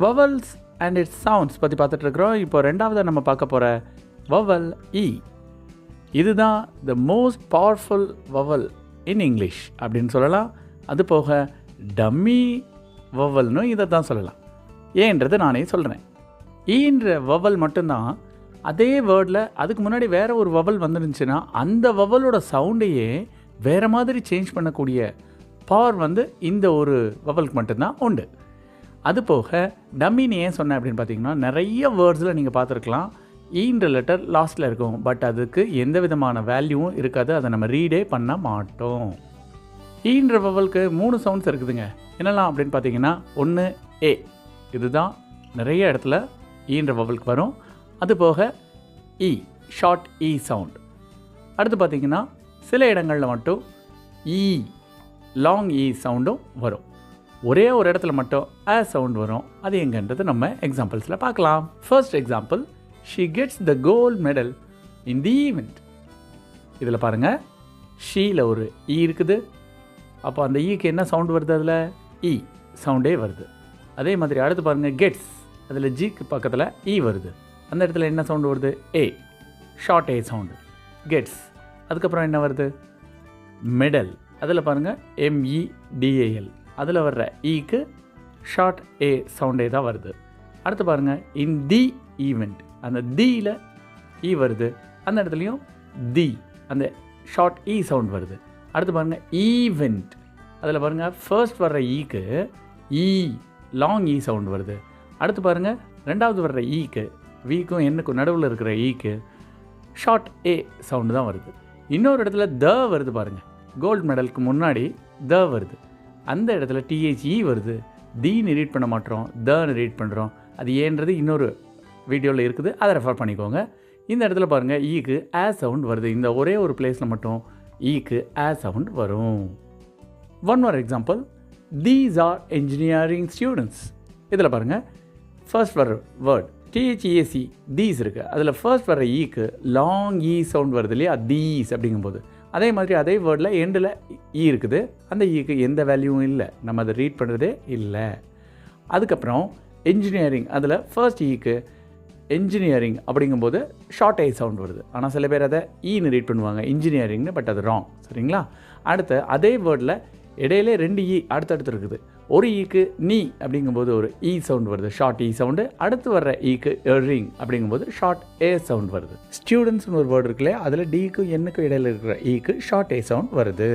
vowels and its sounds பற்றி பார்த்துட்டு இருக்கிறோம். இப்போ ரெண்டாவது நம்ம பார்க்க போகிற vowel E. இதுதான் the most powerful vowel in English அப்படின்னு சொல்லலாம். அது போக டம்மி வவல்னு இதை தான் சொல்லலாம். ஏன்றது நானே சொல்கிறேன். ஈன்ற வவல் மட்டும்தான் அதே வேர்டில் அதுக்கு முன்னாடி வேறு ஒரு வவல் வந்துருந்துச்சுன்னா அந்த வவலோட சவுண்டையே வேறு மாதிரி சேஞ்ச் பண்ணக்கூடிய பவர் இந்த ஒரு வவலுக்கு மட்டும்தான் உண்டு. அது போக டம்மின்னு ஏன் சொன்னேன் அப்படின்னு பார்த்தீங்கன்னா, நிறைய வேர்ட்ஸில் நீங்கள் பார்த்துருக்கலாம் ஈன்ற லெட்டர் லாஸ்ட்டில் இருக்கும். பட் அதுக்கு எந்த விதமான வேல்யூவும் இருக்காது. அதை நம்ம ரீடே பண்ண மாட்டோம். ஈன்ற வவலுக்கு 3 சவுண்ட்ஸ் இருக்குதுங்க. என்னெல்லாம் அப்படின்னு பார்த்தீங்கன்னா, ஒன்று ஏ, இதுதான் நிறைய இடத்துல ஈன்ற வவலுக்கு வரும். அது போக இ, ஷார்ட் இ சவுண்ட். அடுத்து பார்த்தீங்கன்னா சில இடங்களில் மட்டும் இ, லாங் இ சவுண்டும் வரும். ஒரே ஒரு இடத்துல மட்டும் அ சவுண்ட் வரும். அது எங்கன்றது நம்ம எக்ஸாம்பிள்ஸில் பார்க்கலாம். First example, she gets the gold medal in the event. இதில் பாருங்கள், ஷீயில் ஒரு இ இருக்குது. அப்போ அந்த ஈக்கு என்ன சவுண்டு வருது? அதில் இ சவுண்டே வருது. அதே மாதிரி அடுத்து பாருங்கள், கெட்ஸ், அதில் ஜிக்கு பக்கத்தில் இ வருது. அந்த இடத்துல என்ன சவுண்டு வருது? ஏ, ஷார்ட் ஏ சவுண்டு, கெட்ஸ். அதுக்கப்புறம் என்ன வருது? மெடல். அதில் பாருங்கள் MEDAL, அதில் வர்ற ஈக்கு ஷார்ட் ஏ சவுண்டே தான் வருது. அடுத்து பாருங்கள், இன் தி ஈவெண்ட், அந்த தீயில் இ வருது. அந்த இடத்துலையும் தி, அந்த ஷார்ட் இ சவுண்ட் வருது. அடுத்து பாருங்கள், ஈவெண்ட், அதில் பாருங்கள் ஃபர்ஸ்ட் வர்ற ஈக்கு இ, லாங் இ சவுண்ட் வருது. அடுத்து பாருங்கள், ரெண்டாவது வர்ற ஈக்கு, வீக்கும் என்னுக்கும் நடுவில் இருக்கிற ஈக்கு ஷார்ட் ஏ சவுண்டு தான் வருது. இன்னொரு இடத்துல த வருது பாருங்கள், கோல்டு மெடலுக்கு முன்னாடி த வருது. அந்த இடத்துல THE வருது. தீன்னு ரீட் பண்ண மாட்டோம், தன்னு ரீட் பண்ணுறோம். அது ஏன்றது இன்னொரு வீடியோவில் இருக்குது, அதை ரெஃபர் பண்ணிக்கோங்க. இந்த இடத்துல பாருங்கள், ஈக்கு ஆ சவுண்ட் வருது. இந்த ஒரே ஒரு பிளேஸில் மட்டும் ஈக்கு ஆ சவுண்ட் வரும். One more example, these are engineering students. இதில் பாருங்கள், ஃபர்ஸ்ட் வர வேர்ட் THEAC, தீஸ் இருக்குது. அதில் ஃபர்ஸ்ட் வர ஈக்கு லாங் இ சவுண்ட் வருது இல்லையா, தீஸ் அப்படிங்கும்போது. அதே மாதிரி அதே வேர்டில் எண்டில் இ இருக்குது. அந்த ஈக்கு எந்த வேல்யூவும் இல்லை, நம்ம அதை ரீட் பண்ணுறதே இல்லை. அதுக்கப்புறம் என்ஜினியரிங், அதில் ஃபர்ஸ்ட் ஈக்கு என்ஜினியரிங் அப்படிங்கும்போது ஷார்ட் ஐ சவுண்ட் வருது. ஆனால் சில பேர் அதை ஈன்னு ரீட் பண்ணுவாங்க இன்ஜினியரிங்னு, பட் அது ராங். சரிங்களா? அடுத்து அதே வேர்டில் இடையிலே 2 இ அடுத்தடுத்து இருக்குது. ஒரு ஈக்கு நீ அப்படிங்கும்போது ஒரு இ சவுண்ட் வருது, ஷார்ட் இ சவுண்டு. அடுத்து வர்ற ஈக்கு ரிங் அப்படிங்கும்போது ஷார்ட் ஏ சவுண்ட் வருது. ஸ்டூடெண்ட்ஸ்னு ஒரு வேர்டு இருக்குல்லையா, அதில் டிக்கும் என்னுக்கும் இடையில இருக்கிற ஈக்கு ஷார்ட் ஏ சவுண்ட் வருது.